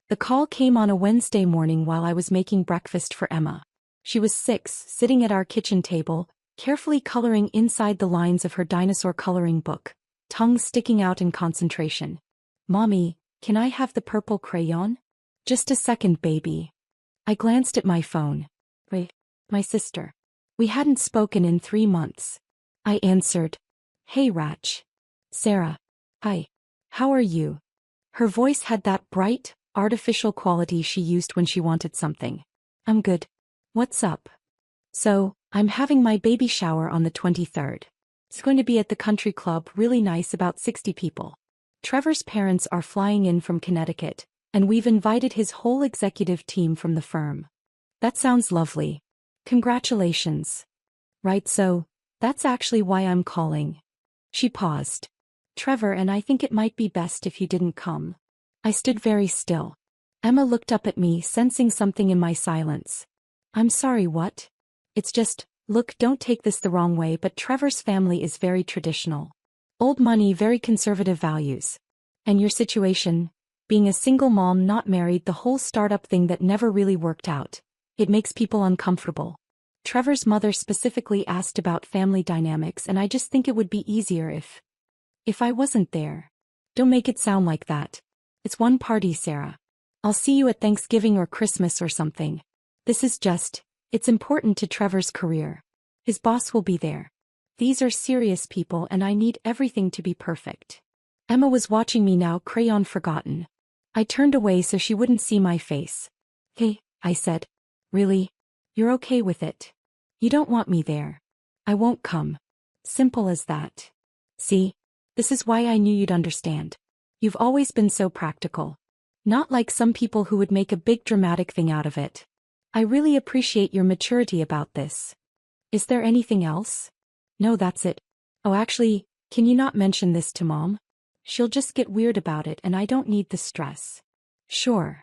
The call came on a Wednesday morning while I was making breakfast for Emma. She was 6, sitting at our kitchen table, carefully coloring inside the lines of her dinosaur coloring book, tongue sticking out in concentration. "Mommy, can I have the purple crayon?" "Just a second, baby." I glanced at my phone. "Wait, my sister." We hadn't spoken in 3 months. I answered. "Hey, Rach." "Sarah." "Hi. How are you?" Her voice had that bright, artificial quality she used when she wanted something. "I'm good. What's up?" "So, I'm having my baby shower on the 23rd. It's going to be at the country club, really nice, about 60 people. Trevor's parents are flying in from Connecticut, and we've invited his whole executive team from the firm." "That sounds lovely. Congratulations." "Right, so, that's actually why I'm calling." She paused. "Trevor and I think it might be best if you didn't come." I stood very still. Emma looked up at me, sensing something in my silence. "I'm sorry, what?" "It's just, look, don't take this the wrong way, but Trevor's family is very traditional. Old money, very conservative values. And your situation, being a single mom, not married, the whole startup thing that never really worked out, it makes people uncomfortable. Trevor's mother specifically asked about family dynamics, and I just think it would be easier if I wasn't there." "Don't make it sound like that. It's one party, Sarah. I'll see you at Thanksgiving or Christmas or something. This is just, it's important to Trevor's career. His boss will be there. These are serious people and I need everything to be perfect." Emma was watching me now, crayon forgotten. I turned away so she wouldn't see my face. "Hey," I said. "Really? You're okay with it? You don't want me there?" "I won't come. Simple as that." "See? This is why I knew you'd understand. You've always been so practical. Not like some people who would make a big dramatic thing out of it. I really appreciate your maturity about this. Is there anything else?" "No, that's it. Oh, actually, can you not mention this to Mom? She'll just get weird about it and I don't need the stress." "Sure."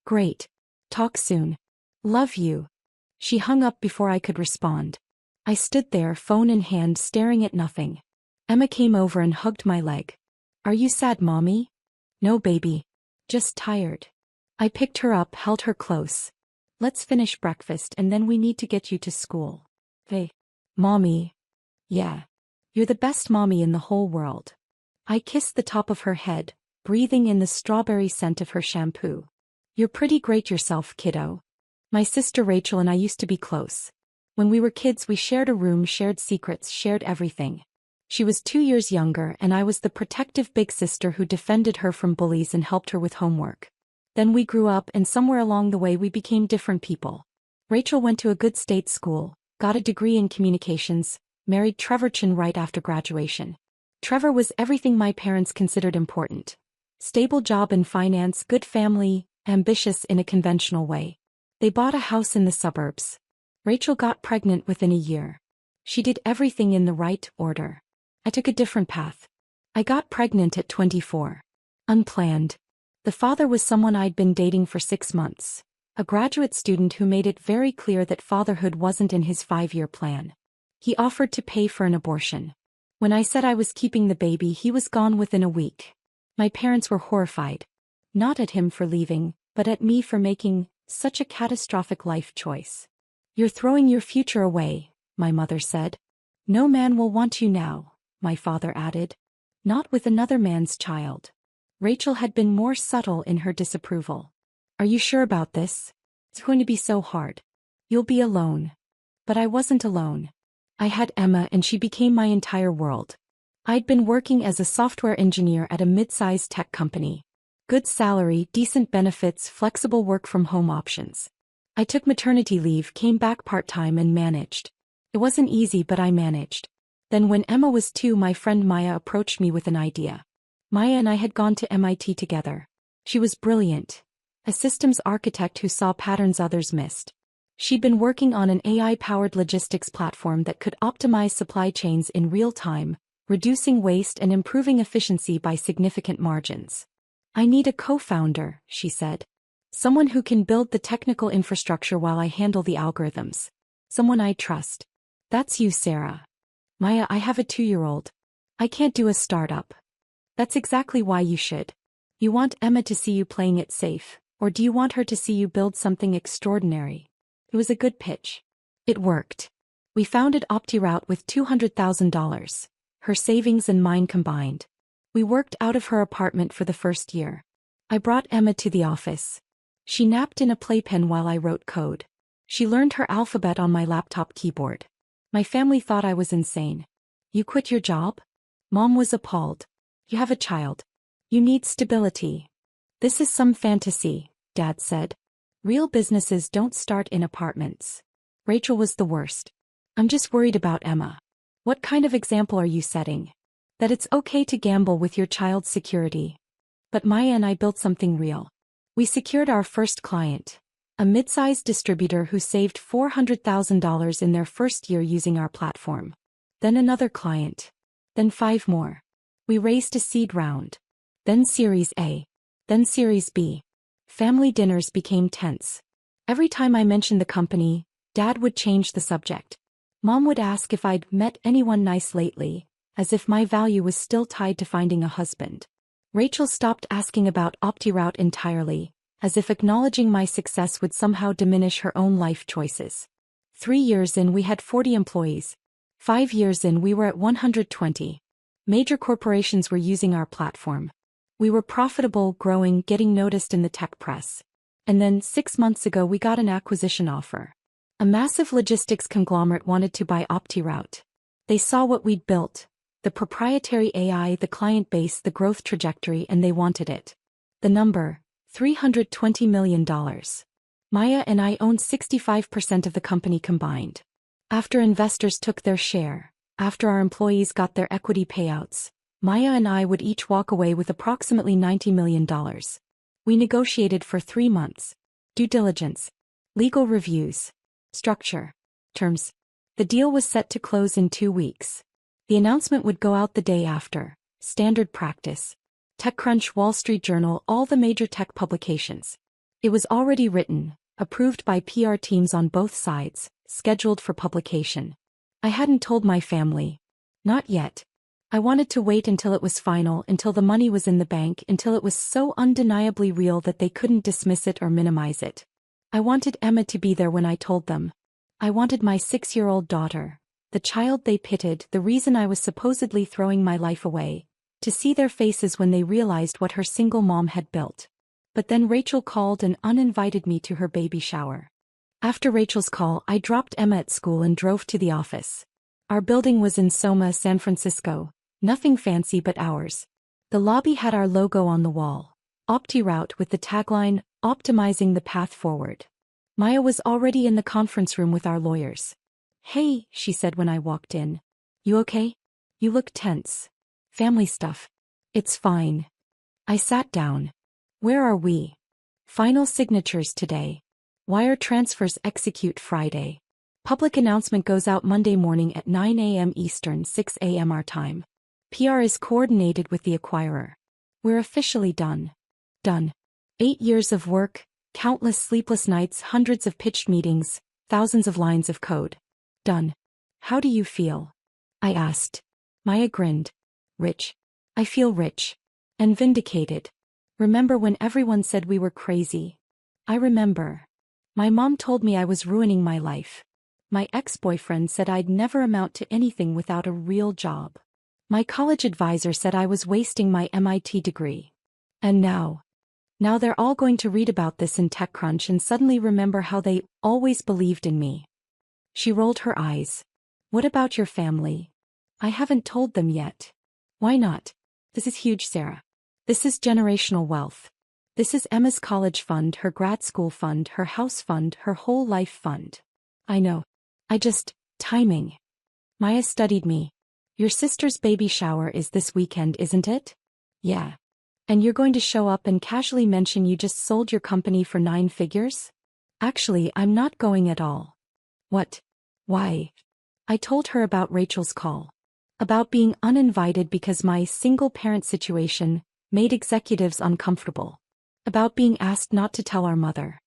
"Great. Talk soon. Love you." She hung up before I could respond. I stood there, phone in hand, staring at nothing. Emma came over and hugged my leg. "Are you sad, Mommy?" "No, baby. Just tired." I picked her up, held her close. "Let's finish breakfast and then we need to get you to school." "Hey, Mommy." "Yeah. You're the best mommy in the whole world." I kissed the top of her head, breathing in the strawberry scent of her shampoo. "You're pretty great yourself, kiddo. My sister Rachel and I used to be close. When we were kids we shared a room, shared secrets, shared everything. She was 2 years younger and I was the protective big sister who defended her from bullies and helped her with homework. Then we grew up and somewhere along the way we became different people. Rachel went to a good state school, got a degree in communications, married Trevor Chin right after graduation. Trevor was everything my parents considered important. Stable job in finance, good family, ambitious in a conventional way. They bought a house in the suburbs. Rachel got pregnant within a year. She did everything in the right order. I took a different path. I got pregnant at 24. Unplanned. The father was someone I'd been dating for 6 months. A graduate student who made it very clear that fatherhood wasn't in his 5-year plan. He offered to pay for an abortion. When I said I was keeping the baby, he was gone within a week. My parents were horrified. Not at him for leaving, but at me for making such a catastrophic life choice. "You're throwing your future away," my mother said. "No man will want you now," my father added. "Not with another man's child." Rachel had been more subtle in her disapproval. "Are you sure about this? It's going to be so hard. You'll be alone." But I wasn't alone. I had Emma and she became my entire world. I'd been working as a software engineer at a mid-sized tech company. Good salary, decent benefits, flexible work-from-home options. I took maternity leave, came back part-time and managed. It wasn't easy, but I managed. Then when Emma was 2, my friend Maya approached me with an idea. Maya and I had gone to MIT together. She was brilliant. A systems architect who saw patterns others missed. She'd been working on an AI-powered logistics platform that could optimize supply chains in real time, reducing waste and improving efficiency by significant margins. "I need a co-founder," she said. "Someone who can build the technical infrastructure while I handle the algorithms. Someone I trust." "That's you, Sarah." "Maya, I have a 2-year-old. I can't do a startup." "That's exactly why you should. You want Emma to see you playing it safe, Or do you want her to see you build something extraordinary? It was a good pitch. It worked. We founded OptiRoute with $200,000, her savings and mine combined. We worked out of her apartment for the first year. I brought Emma to the office. She napped in a playpen while I wrote code. She learned her alphabet on my laptop keyboard. My family thought I was insane. You quit your job? Mom was appalled. You have a child. You need stability. This is some fantasy, Dad said. Real businesses don't start in apartments. Rachel was the worst. I'm just worried about Emma. What kind of example are you setting? That it's okay to gamble with your child's security. But Maya and I built something real. We secured our first client, a mid-sized distributor who saved $400,000 in their first year using our platform. Then another client. Then 5 more. We raised a seed round. Then Series A. Then Series B. Family dinners became tense. Every time I mentioned the company, Dad would change the subject. Mom would ask if I'd met anyone nice lately, as if my value was still tied to finding a husband. Rachel stopped asking about OptiRoute entirely, as if acknowledging my success would somehow diminish her own life choices. 3 years in we had 40 employees. 5 years in we were at 120. Major corporations were using our platform. We were profitable, growing, getting noticed in the tech press. And then 6 months ago we got an acquisition offer. A massive logistics conglomerate wanted to buy OptiRoute. They saw what we'd built. The proprietary AI, the client base, the growth trajectory, and they wanted it. The number, $320 million. Maya and I owned 65% of the company combined. After investors took their share, after our employees got their equity payouts, Maya and I would each walk away with approximately $90 million. We negotiated for 3 months. Due diligence, legal reviews, structure, terms. The deal was set to close in 2 weeks. The announcement would go out the day after. Standard practice. TechCrunch, Wall Street Journal, all the major tech publications. It was already written, approved by PR teams on both sides, scheduled for publication. I hadn't told my family. Not yet. I wanted to wait until it was final, until the money was in the bank, until it was so undeniably real that they couldn't dismiss it or minimize it. I wanted Emma to be there when I told them. I wanted my 6-year-old daughter, the child they pitied, the reason I was supposedly throwing my life away, to see their faces when they realized what her single mom had built. But then Rachel called and uninvited me to her baby shower. After Rachel's call, I dropped Emma at school and drove to the office. Our building was in Soma, San Francisco. Nothing fancy but ours. The lobby had our logo on the wall. OptiRoute with the tagline, optimizing the path forward. Maya was already in the conference room with our lawyers. Hey, she said when I walked in. You okay? You look tense. Family stuff. It's fine. I sat down. Where are we? Final signatures today. Wire transfers execute Friday. Public announcement goes out Monday morning at 9 a.m. Eastern, 6 a.m. our time. PR is coordinated with the acquirer. We're officially done. Done. 8 years of work, countless sleepless nights, hundreds of pitched meetings, thousands of lines of code. Done. How do you feel? I asked. Maya grinned. Rich. I feel rich. And vindicated. Remember when everyone said we were crazy? I remember. My mom told me I was ruining my life. My ex-boyfriend said I'd never amount to anything without a real job. My college advisor said I was wasting my MIT degree. And now they're all going to read about this in TechCrunch and suddenly remember how they always believed in me. She rolled her eyes. What about your family? I haven't told them yet. Why not? This is huge, Sarah. This is generational wealth. This is Emma's college fund, her grad school fund, her house fund, her whole life fund. I know. Timing. Maya studied me. Your sister's baby shower is this weekend, isn't it? Yeah. And you're going to show up and casually mention you just sold your company for 9 figures? Actually, I'm not going at all. What? Why? I told her about Rachel's call. About being uninvited because my single-parent situation made executives uncomfortable. About being asked not to tell our mother.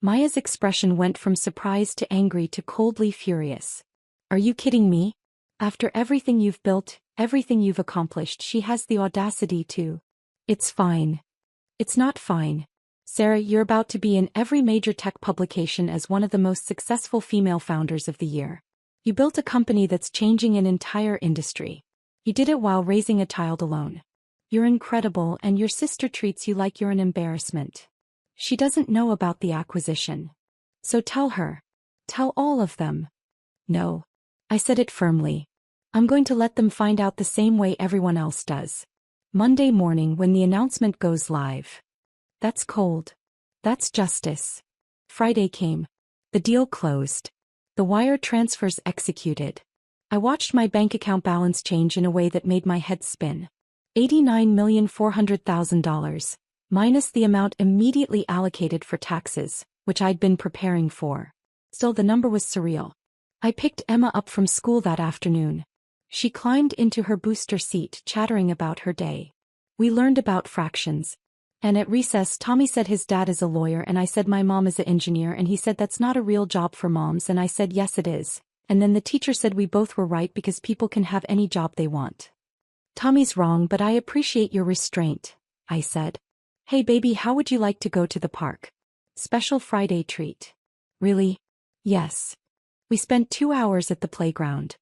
Maya's expression went from surprise to angry to coldly furious. Are you kidding me? After everything you've built, everything you've accomplished, she has the audacity to. It's fine. It's not fine. Sarah, you're about to be in every major tech publication as one of the most successful female founders of the year. You built a company that's changing an entire industry. You did it while raising a child alone. You're incredible, and your sister treats you like you're an embarrassment. She doesn't know about the acquisition. So tell her. Tell all of them. No. I said it firmly. I'm going to let them find out the same way everyone else does. Monday morning when the announcement goes live. That's cold. That's justice. Friday came. The deal closed. The wire transfers executed. I watched my bank account balance change in a way that made my head spin. $89,400,000, minus the amount immediately allocated for taxes, which I'd been preparing for. Still, the number was surreal. I picked Emma up from school that afternoon. She climbed into her booster seat, chattering about her day. We learned about fractions. And at recess, Tommy said his dad is a lawyer, and I said my mom is an engineer, and he said that's not a real job for moms, and I said yes it is. And then the teacher said we both were right because people can have any job they want. Tommy's wrong, but I appreciate your restraint, I said. Hey baby, how would you like to go to the park? Special Friday treat. Really? Yes. We spent 2 hours at the playground.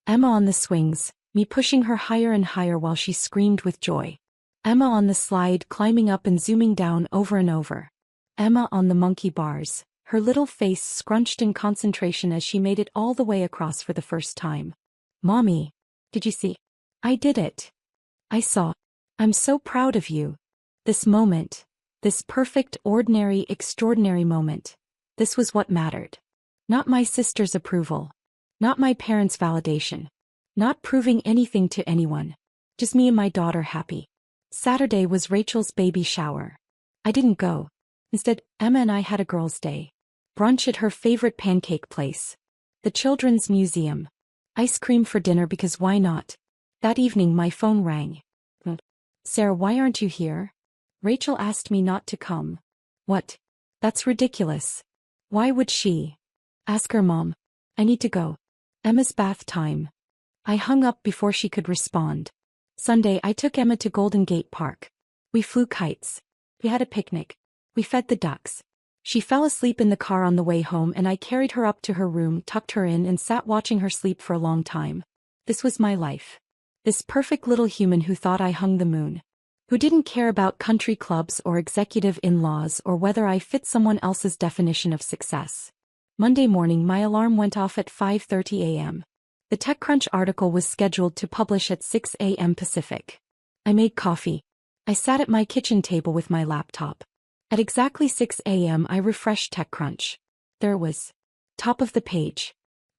Emma on the swings, me pushing her higher and higher while she screamed with joy. Emma on the slide, climbing up and zooming down over and over. Emma on the monkey bars, her little face scrunched in concentration as she made it all the way across for the first time. Mommy, did you see? I did it. I saw. I'm so proud of you. This moment, this perfect, ordinary, extraordinary moment, this was what mattered. Not my sister's approval. Not my parents' validation. Not proving anything to anyone. Just me and my daughter happy. Saturday was Rachel's baby shower. I didn't go. Instead, Emma and I had a girls' day. Brunch at her favorite pancake place. The Children's Museum. Ice cream for dinner because why not? That evening my phone rang. Sarah, why aren't you here? Rachel asked me not to come. What? That's ridiculous. Why would she? Ask her mom. I need to go. Emma's bath time. I hung up before she could respond. Sunday I took Emma to Golden Gate Park. We flew kites. We had a picnic. We fed the ducks. She fell asleep in the car on the way home and I carried her up to her room, tucked her in and sat watching her sleep for a long time. This was my life. This perfect little human who thought I hung the moon. Who didn't care about country clubs or executive in-laws or whether I fit someone else's definition of success. Monday morning my alarm went off at 5:30 a.m. The TechCrunch article was scheduled to publish at 6 a.m. Pacific. I made coffee. I sat at my kitchen table with my laptop. At exactly 6 a.m. I refreshed TechCrunch. There it was. Top of the page.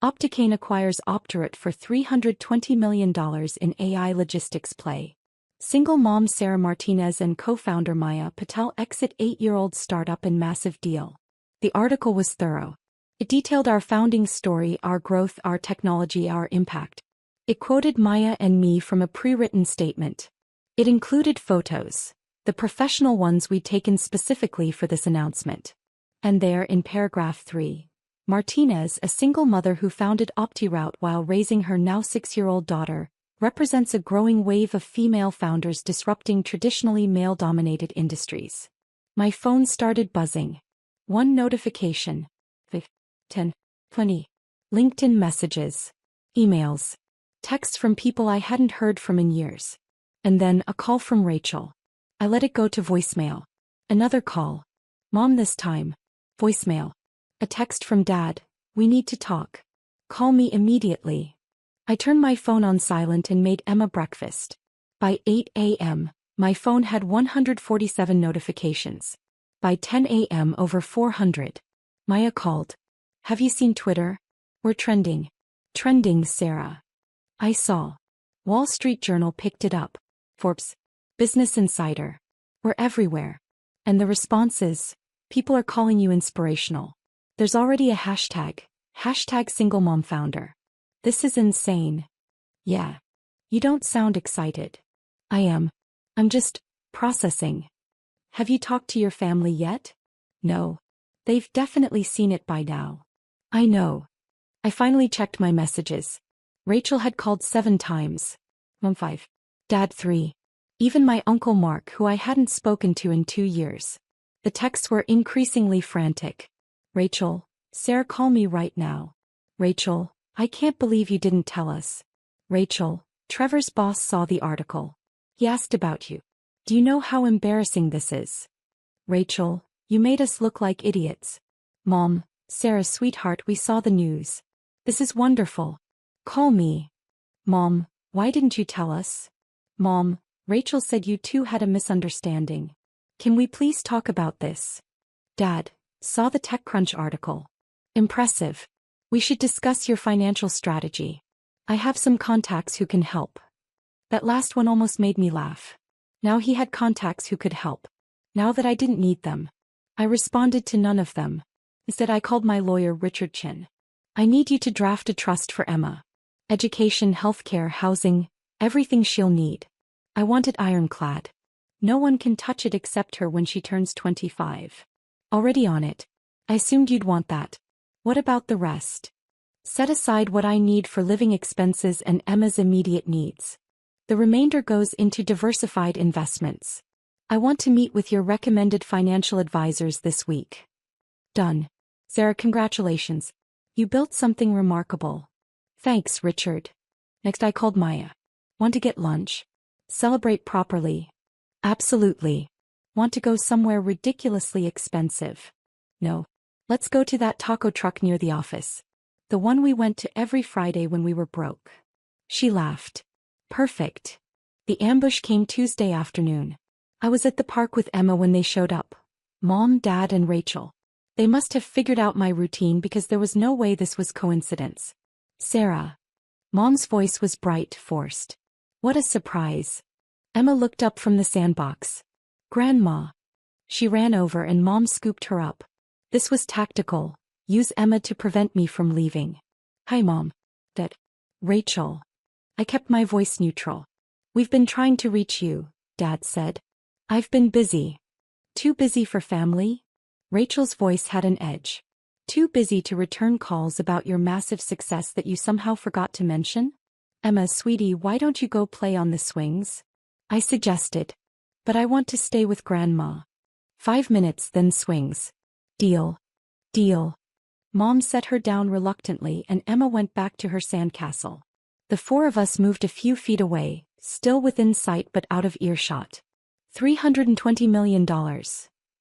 Opticane acquires Opterate for $320 million in AI logistics play. Single mom Sarah Martinez and co-founder Maya Patel exit 8-year-old startup in massive deal. The article was thorough. It detailed our founding story, our growth, our technology, our impact. It quoted Maya and me from a pre-written statement. It included photos, the professional ones we'd taken specifically for this announcement. And there, in paragraph 3, Martinez, a single mother who founded OptiRoute while raising her now 6-year-old daughter, represents a growing wave of female founders disrupting traditionally male-dominated industries. My phone started buzzing. One notification. 10, 20. LinkedIn messages. Emails. Texts from people I hadn't heard from in years. And then a call from Rachel. I let it go to voicemail. Another call. Mom this time. Voicemail. A text from Dad. We need to talk. Call me immediately. I turned my phone on silent and made Emma breakfast. By 8 a.m., my phone had 147 notifications. By 10 a.m. over 400. Maya called. Have you seen Twitter? We're trending. Trending, Sarah. I saw. Wall Street Journal picked it up. Forbes. Business Insider. We're everywhere. And the response is, people are calling you inspirational. There's already a hashtag. Hashtag single mom founder. This is insane. Yeah. You don't sound excited. I am. I'm just processing. Have you talked to your family yet? No. They've definitely seen it by now. I know. I finally checked my messages. Rachel had called 7 times. Mom 5. Dad 3. Even my Uncle Mark, who I hadn't spoken to in 2 years. The texts were increasingly frantic. Rachel, Sarah, call me right now. Rachel, I can't believe you didn't tell us. Rachel, Trevor's boss saw the article. He asked about you. Do you know how embarrassing this is? Rachel, you made us look like idiots. Mom, Sarah, sweetheart, we saw the news. This is wonderful. Call me. Mom, why didn't you tell us? Mom, Rachel said you two had a misunderstanding. Can we please talk about this? Dad, saw the TechCrunch article. Impressive. We should discuss your financial strategy. I have some contacts who can help. That last one almost made me laugh. Now he had contacts who could help. Now that I didn't need them. I responded to none of them. Instead I called my lawyer Richard Chin. I need you to draft a trust for Emma. Education, healthcare, housing, everything she'll need. I want it ironclad. No one can touch it except her when she turns 25. Already on it. I assumed you'd want that. What about the rest? Set aside what I need for living expenses and Emma's immediate needs. The remainder goes into diversified investments. I want to meet with your recommended financial advisors this week. Done. Sarah, congratulations. You built something remarkable. Thanks, Richard. Next I called Maya. Want to get lunch? Celebrate properly. Absolutely. Want to go somewhere ridiculously expensive? No. Let's go to that taco truck near the office. The one we went to every Friday when we were broke. She laughed. Perfect. The ambush came Tuesday afternoon. I was at the park with Emma when they showed up. Mom, Dad, and Rachel. They must have figured out my routine because there was no way this was coincidence. Sarah. Mom's voice was bright, forced. What a surprise. Emma looked up from the sandbox. Grandma. She ran over and Mom scooped her up. This was tactical. Use Emma to prevent me from leaving. Hi, Mom. Dad. Rachel. I kept my voice neutral. We've been trying to reach you, Dad said. I've been busy. Too busy for family? Rachel's voice had an edge. Too busy to return calls about your massive success that you somehow forgot to mention? Emma, sweetie, why don't you go play on the swings? I suggested. But I want to stay with Grandma. 5 minutes, then swings. Deal. Deal. Mom set her down reluctantly and Emma went back to her sandcastle. The four of us moved a few feet away, still within sight but out of earshot. $320 million,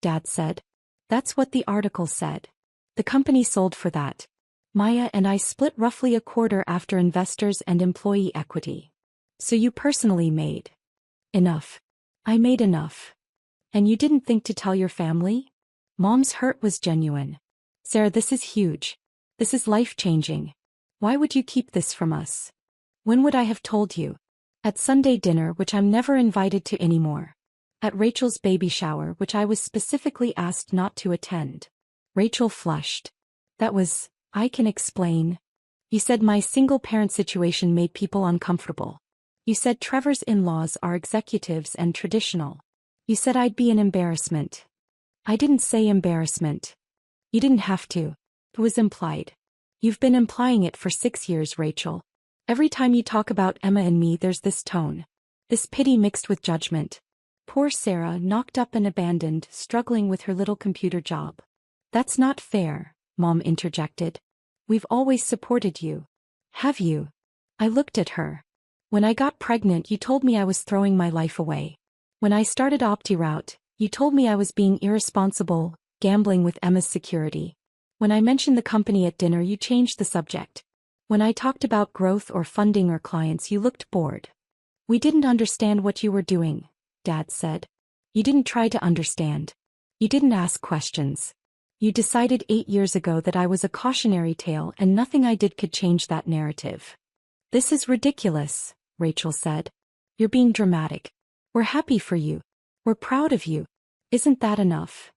Dad said. That's what the article said. The company sold for that. Maya and I split roughly a quarter after investors and employee equity. So you personally made enough. I made enough. And you didn't think to tell your family? Mom's hurt was genuine. Sarah, this is huge. This is life-changing. Why would you keep this from us? When would I have told you? At Sunday dinner, which I'm never invited to anymore. At Rachel's baby shower, which I was specifically asked not to attend. Rachel flushed. That was, I can explain. You said my single-parent situation made people uncomfortable. You said Trevor's in-laws are executives and traditional. You said I'd be an embarrassment. I didn't say embarrassment. You didn't have to. It was implied. You've been implying it for 6 years, Rachel. Every time you talk about Emma and me, there's this tone. This pity mixed with judgment. Poor Sarah, knocked up and abandoned, struggling with her little computer job. That's not fair, Mom interjected. We've always supported you. Have you? I looked at her. When I got pregnant, you told me I was throwing my life away. When I started OptiRoute, you told me I was being irresponsible, gambling with Emma's security. When I mentioned the company at dinner, you changed the subject. When I talked about growth or funding or clients, you looked bored. We didn't understand what you were doing, Dad said. You didn't try to understand. You didn't ask questions. You decided 8 years ago that I was a cautionary tale and nothing I did could change that narrative. This is ridiculous, Rachel said. You're being dramatic. We're happy for you. We're proud of you. Isn't that enough?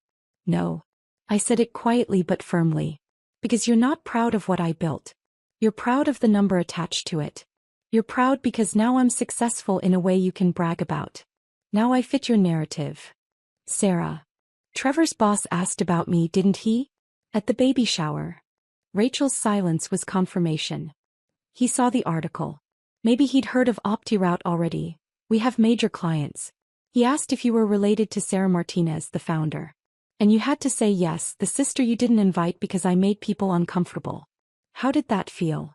No. I said it quietly but firmly. Because you're not proud of what I built. You're proud of the number attached to it. You're proud because now I'm successful in a way you can brag about. Now I fit your narrative. Sarah. Trevor's boss asked about me, didn't he? At the baby shower. Rachel's silence was confirmation. He saw the article. Maybe he'd heard of OptiRoute already. We have major clients. He asked if you were related to Sarah Martinez, the founder. And you had to say yes, the sister you didn't invite because I made people uncomfortable. How did that feel?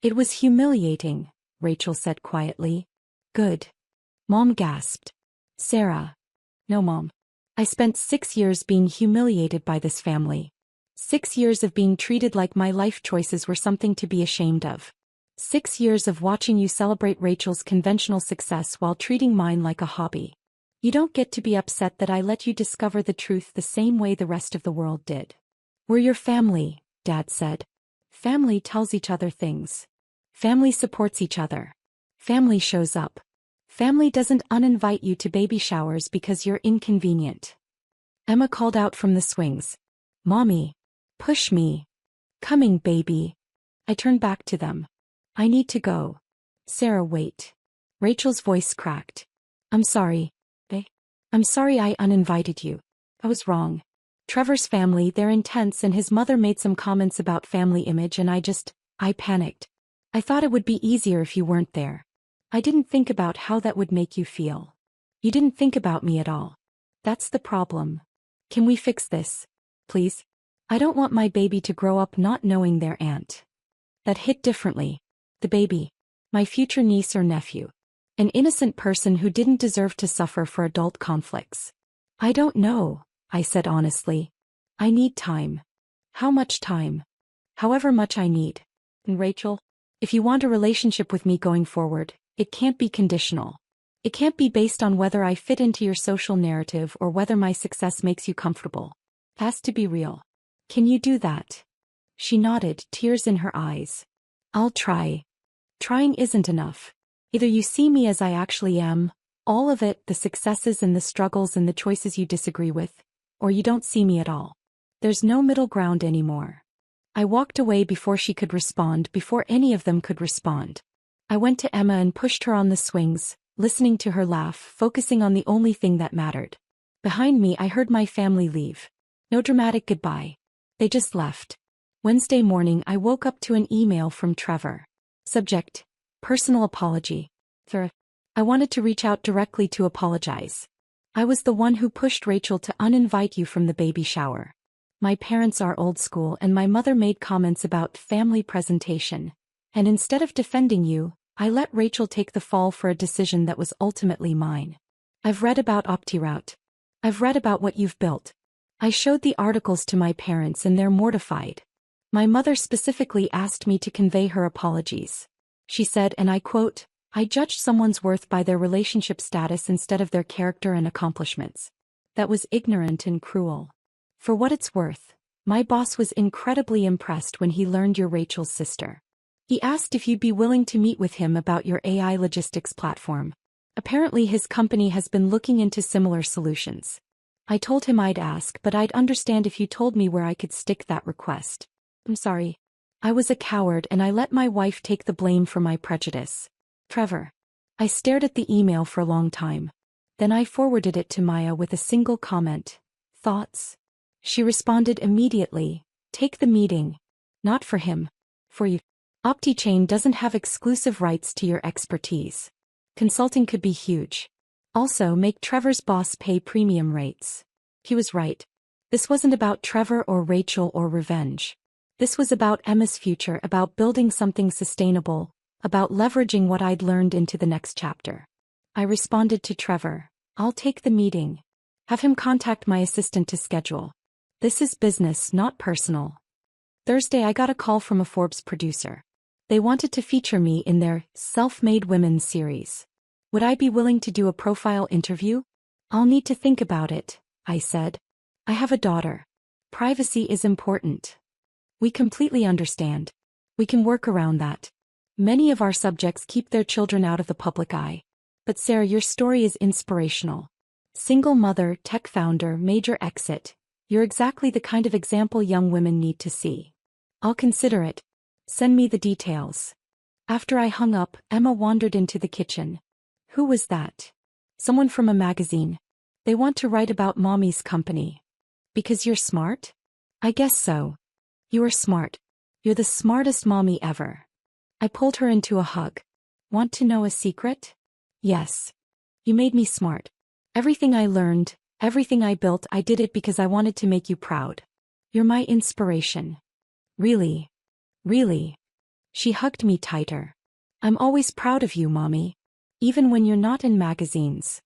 It was humiliating, Rachel said quietly. Good. Mom gasped. Sarah. No, Mom. I spent 6 years being humiliated by this family. 6 years of being treated like my life choices were something to be ashamed of. 6 years of watching you celebrate Rachel's conventional success while treating mine like a hobby. You don't get to be upset that I let you discover the truth the same way the rest of the world did. We're your family, Dad said. Family tells each other things. Family supports each other. Family shows up. Family doesn't uninvite you to baby showers because you're inconvenient. Emma called out from the swings. Mommy. Push me. Coming, baby. I turned back to them. I need to go. Sarah, wait. Rachel's voice cracked. I'm sorry, babe. I'm sorry I uninvited you. I was wrong. Trevor's family, they're intense, and his mother made some comments about family image, and I panicked. I thought it would be easier if you weren't there. I didn't think about how that would make you feel. You didn't think about me at all. That's the problem. Can we fix this, please? I don't want my baby to grow up not knowing their aunt. That hit differently. The baby. My future niece or nephew. An innocent person who didn't deserve to suffer for adult conflicts. I don't know, I said honestly. I need time. How much time? However much I need. And Rachel, if you want a relationship with me going forward, it can't be conditional. It can't be based on whether I fit into your social narrative or whether my success makes you comfortable. It has to be real. Can you do that? She nodded, tears in her eyes. I'll try. Trying isn't enough. Either you see me as I actually am, all of it, the successes and the struggles and the choices you disagree with, or you don't see me at all. There's no middle ground anymore. I walked away before she could respond, before any of them could respond. I went to Emma and pushed her on the swings, listening to her laugh, focusing on the only thing that mattered. Behind me, I heard my family leave. No dramatic goodbye. They just left. Wednesday morning, I woke up to an email from Trevor. Subject: personal apology. Sir, I wanted to reach out directly to apologize. I was the one who pushed Rachel to uninvite you from the baby shower. My parents are old school, and my mother made comments about family presentation. And instead of defending you, I let Rachel take the fall for a decision that was ultimately mine. I've read about OptiRoute. I've read about what you've built. I showed the articles to my parents and they're mortified. My mother specifically asked me to convey her apologies. She said, and I quote, I judged someone's worth by their relationship status instead of their character and accomplishments. That was ignorant and cruel. For what it's worth, my boss was incredibly impressed when he learned you're Rachel's sister. He asked if you'd be willing to meet with him about your AI logistics platform. Apparently his company has been looking into similar solutions. I told him I'd ask, but I'd understand if you told me where I could stick that request. I'm sorry. I was a coward and I let my wife take the blame for my prejudice. Trevor. I stared at the email for a long time. Then I forwarded it to Maya with a single comment. Thoughts? She responded immediately. Take the meeting. Not for him. For you. OptiChain doesn't have exclusive rights to your expertise. Consulting could be huge. Also, make Trevor's boss pay premium rates. He was right. This wasn't about Trevor or Rachel or revenge. This was about Emma's future, about building something sustainable, about leveraging what I'd learned into the next chapter. I responded to Trevor. I'll take the meeting. Have him contact my assistant to schedule. This is business, not personal. Thursday, I got a call from a Forbes producer. They wanted to feature me in their Self-Made Women series. Would I be willing to do a profile interview? I'll need to think about it, I said. I have a daughter. Privacy is important. We completely understand. We can work around that. Many of our subjects keep their children out of the public eye. But Sarah, your story is inspirational. Single mother, tech founder, major exit. You're exactly the kind of example young women need to see. I'll consider it. Send me the details. After I hung up, Emma wandered into the kitchen. Who was that? Someone from a magazine. They want to write about Mommy's company. Because you're smart? I guess so. You are smart. You're the smartest mommy ever. I pulled her into a hug. Want to know a secret? Yes. You made me smart. Everything I learned, Everything I built, I did it because I wanted to make you proud. You're my inspiration. Really? Really? She hugged me tighter. I'm always proud of you, Mommy. Even when you're not in magazines.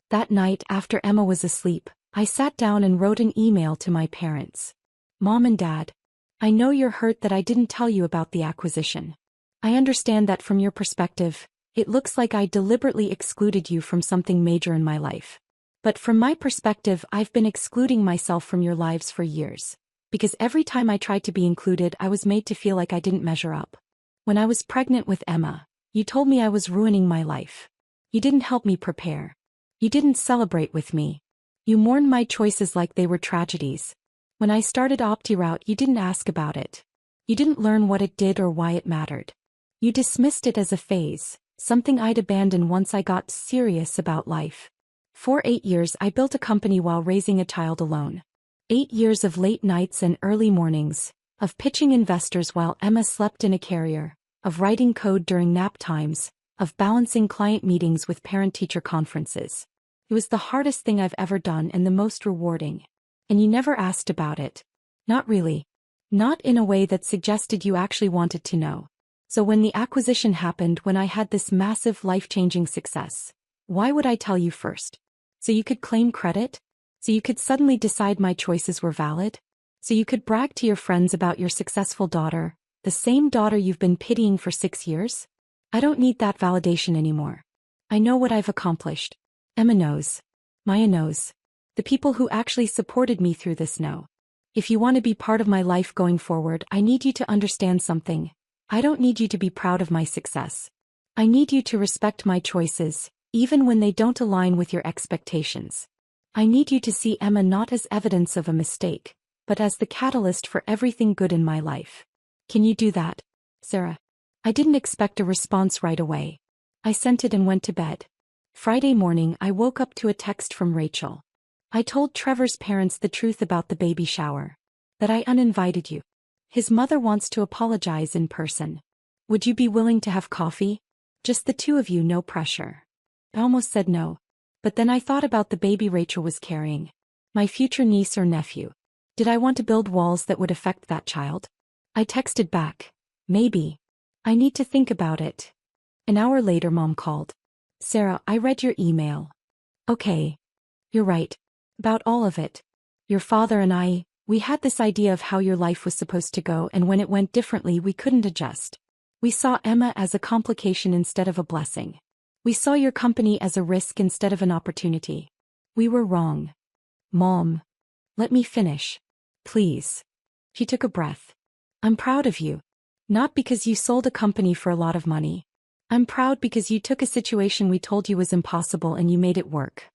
That night after Emma was asleep, I sat down and wrote an email to my parents. Mom and Dad, I know you're hurt that I didn't tell you about the acquisition. I understand that from your perspective, it looks like I deliberately excluded you from something major in my life. But from my perspective, I've been excluding myself from your lives for years. Because every time I tried to be included, I was made to feel like I didn't measure up. When I was pregnant with Emma, you told me I was ruining my life. You didn't help me prepare. You didn't celebrate with me. You mourned my choices like they were tragedies. When I started OptiRoute, you didn't ask about it. You didn't learn what it did or why it mattered. You dismissed it as a phase, something I'd abandon once I got serious about life. For 8 years I built a company while raising a child alone. 8 years of late nights and early mornings, of pitching investors while Emma slept in a carrier, of writing code during nap times, of balancing client meetings with parent-teacher conferences. It was the hardest thing I've ever done and the most rewarding. And you never asked about it. Not really. Not in a way that suggested you actually wanted to know. So when the acquisition happened, when I had this massive life-changing success, why would I tell you first? So you could claim credit? So you could suddenly decide my choices were valid? So you could brag to your friends about your successful daughter, the same daughter you've been pitying for 6 years? I don't need that validation anymore. I know what I've accomplished. Emma knows. Maya knows. The people who actually supported me through this know. If you want to be part of my life going forward, I need you to understand something. I don't need you to be proud of my success. I need you to respect my choices, even when they don't align with your expectations. I need you to see Emma not as evidence of a mistake, but as the catalyst for everything good in my life. Can you do that, Sarah? I didn't expect a response right away. I sent it and went to bed. Friday morning I woke up to a text from Rachel. I told Trevor's parents the truth about the baby shower. That I uninvited you. His mother wants to apologize in person. Would you be willing to have coffee? Just the two of you, no pressure. I almost said no. But then I thought about the baby Rachel was carrying. My future niece or nephew. Did I want to build walls that would affect that child? I texted back. Maybe. I need to think about it. An hour later Mom called. Sarah, I read your email. Okay. You're right. About all of it. Your father and I, we had this idea of how your life was supposed to go, and when it went differently we couldn't adjust. We saw Emma as a complication instead of a blessing. We saw your company as a risk instead of an opportunity. We were wrong. Mom. Let me finish. Please. She took a breath. I'm proud of you. Not because you sold a company for a lot of money. I'm proud because you took a situation we told you was impossible and you made it work.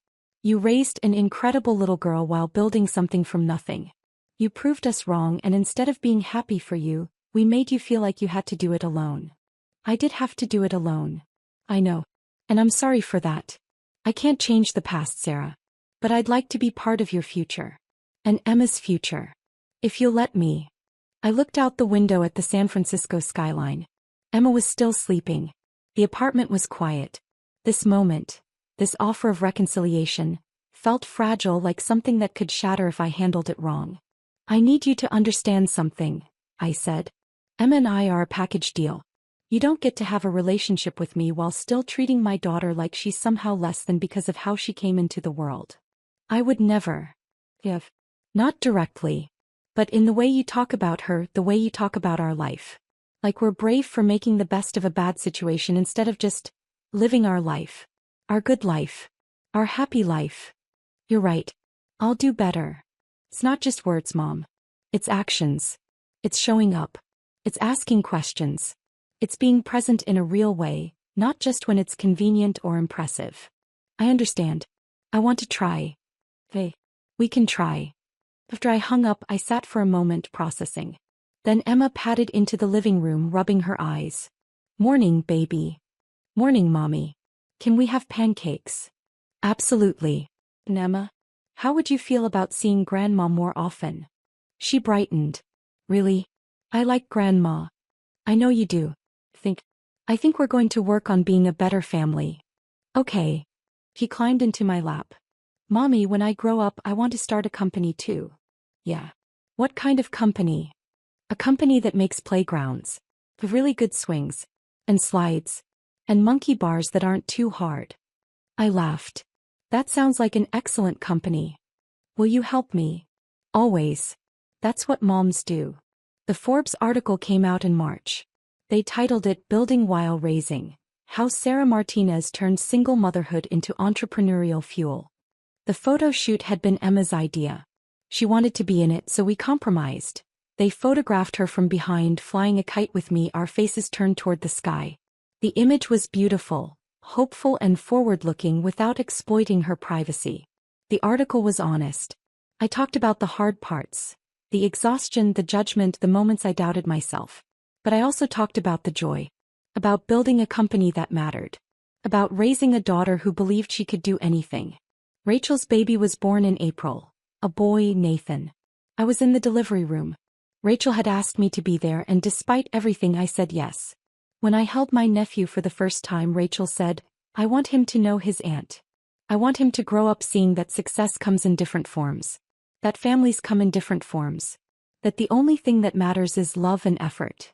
You raised an incredible little girl while building something from nothing. You proved us wrong, and instead of being happy for you, we made you feel like you had to do it alone. I did have to do it alone. I know. And I'm sorry for that. I can't change the past, Sarah. But I'd like to be part of your future. And Emma's future. If you'll let me. I looked out the window at the San Francisco skyline. Emma was still sleeping. The apartment was quiet. This moment, this offer of reconciliation, felt fragile, like something that could shatter if I handled it wrong. I need you to understand something, I said. Emma and I are a package deal. You don't get to have a relationship with me while still treating my daughter like she's somehow less than because of how she came into the world. I would never. If. Not directly. But in the way you talk about her, the way you talk about our life. Like we're brave for making the best of a bad situation instead of just living our life. Our good life. Our happy life. You're right. I'll do better. It's not just words, Mom. It's actions. It's showing up. It's asking questions. It's being present in a real way, not just when it's convenient or impressive. I understand. I want to try. Hey, we can try. After I hung up, I sat for a moment processing. Then Emma padded into the living room, rubbing her eyes. Morning, baby. Morning, Mommy. Can we have pancakes? Absolutely. And Emma, how would you feel about seeing Grandma more often? She brightened. Really? I like Grandma. I know you do. I think we're going to work on being a better family. Okay. He climbed into my lap. Mommy, when I grow up, I want to start a company too. Yeah. What kind of company? A company that makes playgrounds, with really good swings, and slides, and monkey bars that aren't too hard. I laughed. That sounds like an excellent company. Will you help me? Always. That's what moms do. The Forbes article came out in March. They titled it Building While Raising: How Sarah Martinez Turned Single Motherhood into Entrepreneurial Fuel. The photo shoot had been Emma's idea. She wanted to be in it, so we compromised. They photographed her from behind, flying a kite with me, our faces turned toward the sky. The image was beautiful, hopeful and forward-looking without exploiting her privacy. The article was honest. I talked about the hard parts, the exhaustion, the judgment, the moments I doubted myself. But I also talked about the joy. About building a company that mattered. About raising a daughter who believed she could do anything. Rachel's baby was born in April. A boy, Nathan. I was in the delivery room. Rachel had asked me to be there, and despite everything I said yes. When I held my nephew for the first time, Rachel said, "I want him to know his aunt. I want him to grow up seeing that success comes in different forms. That families come in different forms. That the only thing that matters is love and effort."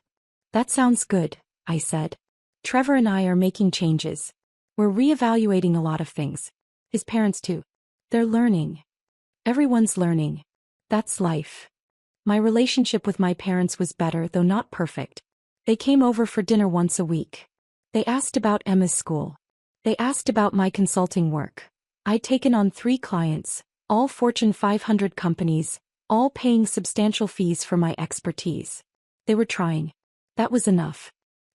That sounds good, I said. Trevor and I are making changes. We're reevaluating a lot of things. His parents too. They're learning. Everyone's learning. That's life. My relationship with my parents was better, though not perfect. They came over for dinner once a week. They asked about Emma's school. They asked about my consulting work. I'd taken on 3 clients, all Fortune 500 companies, all paying substantial fees for my expertise. They were trying. That was enough.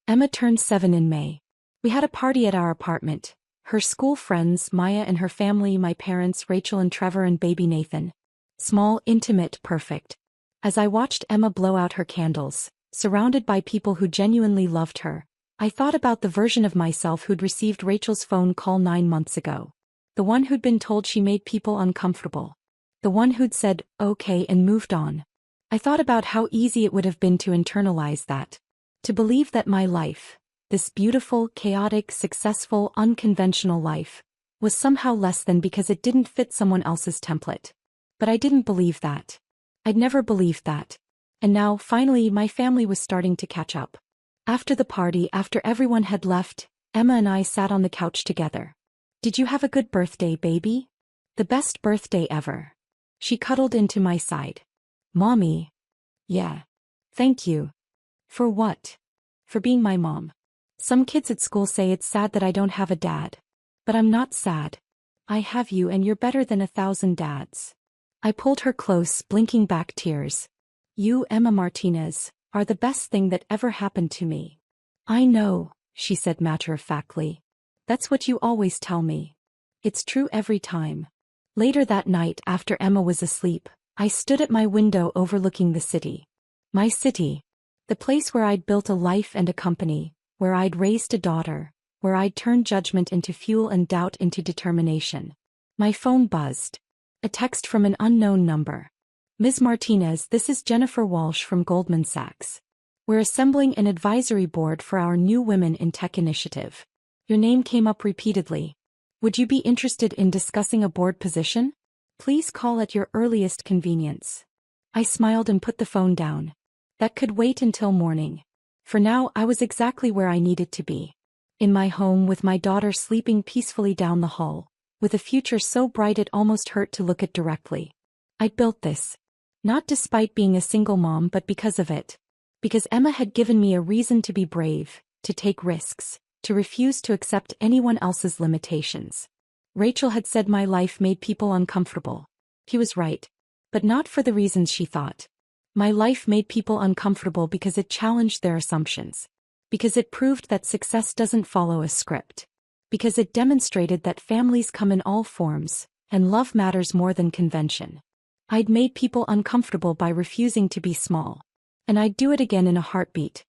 Emma turned 7 in May. We had a party at our apartment. Her school friends, Maya and her family, my parents, Rachel and Trevor, and baby Nathan. Small, intimate, perfect. As I watched Emma blow out her candles, surrounded by people who genuinely loved her, I thought about the version of myself who'd received Rachel's phone call 9 months ago. The one who'd been told she made people uncomfortable. The one who'd said, okay, and moved on. I thought about how easy it would have been to internalize that. To believe that my life, this beautiful, chaotic, successful, unconventional life, was somehow less than because it didn't fit someone else's template. But I didn't believe that. I'd never believed that. And now, finally, my family was starting to catch up. After the party, after everyone had left, Emma and I sat on the couch together. "Did you have a good birthday, baby?" "The best birthday ever." She cuddled into my side. "Mommy." "Yeah. Thank you." "For what?" "For being my mom. Some kids at school say it's sad that I don't have a dad. But I'm not sad. I have you, and you're better than 1,000 dads." I pulled her close, blinking back tears. "You, Emma Martinez, are the best thing that ever happened to me." "I know," she said matter-of-factly. "That's what you always tell me. It's true every time." Later that night, after Emma was asleep, I stood at my window overlooking the city. My city. The place where I'd built a life and a company, where I'd raised a daughter, where I'd turned judgment into fuel and doubt into determination. My phone buzzed. A text from an unknown number. "Ms. Martinez, this is Jennifer Walsh from Goldman Sachs. We're assembling an advisory board for our new Women in Tech initiative. Your name came up repeatedly. Would you be interested in discussing a board position? Please call at your earliest convenience." I smiled and put the phone down. That could wait until morning. For now, I was exactly where I needed to be. In my home, with my daughter sleeping peacefully down the hall, with a future so bright it almost hurt to look at directly. I'd built this. Not despite being a single mom, but because of it. Because Emma had given me a reason to be brave, to take risks, to refuse to accept anyone else's limitations. Rachel had said my life made people uncomfortable. He was right. But not for the reasons she thought. My life made people uncomfortable because it challenged their assumptions. Because it proved that success doesn't follow a script. Because it demonstrated that families come in all forms, and love matters more than convention. I'd made people uncomfortable by refusing to be small. And I'd do it again in a heartbeat,